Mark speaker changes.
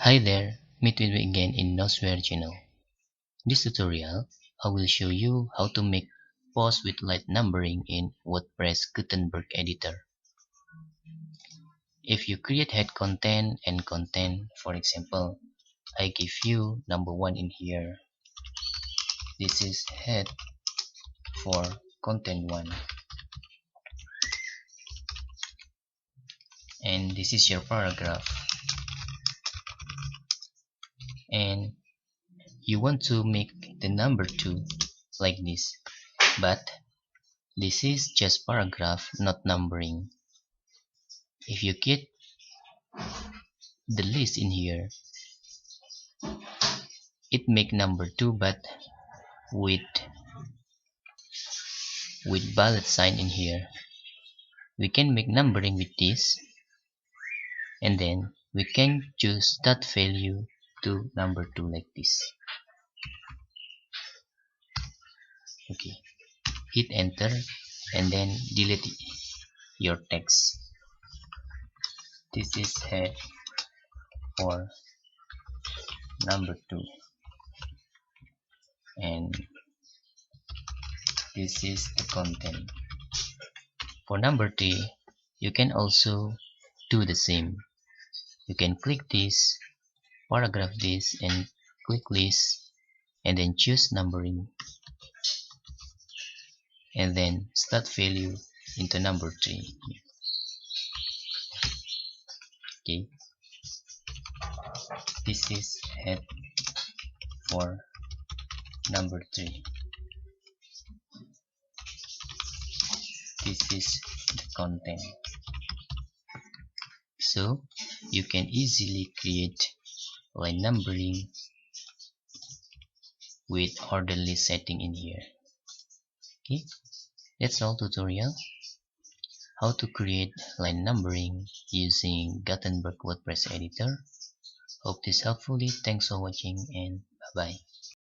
Speaker 1: Hi there, meet with me again in Nosware channel. In this tutorial, I will show you how to make posts with light numbering in WordPress Guttenberg Editor. If you create head content and content, for example, I give you number 1 in here. This is head for content 1. And this is your paragraph. And you want to make the number 2 like this, but this is just paragraph, not numbering. If you get the list in here, it make number 2 but with bullet sign in here. We can make numbering with this, and then we can choose that value to number 2 like this. Okay, hit enter and then delete your text. This is head for number 2, and this is the content. For number 3, you can also do the same. You can click this, paragraph this, and click list, and then choose numbering, and then start value into number 3. Okay, this is head for number 3. This is the content. So you can easily create line numbering with orderly setting in here. Okay, that's all tutorial how to create line numbering using Guttenberg WordPress Editor. Hope this helpful. Thanks for watching and bye bye.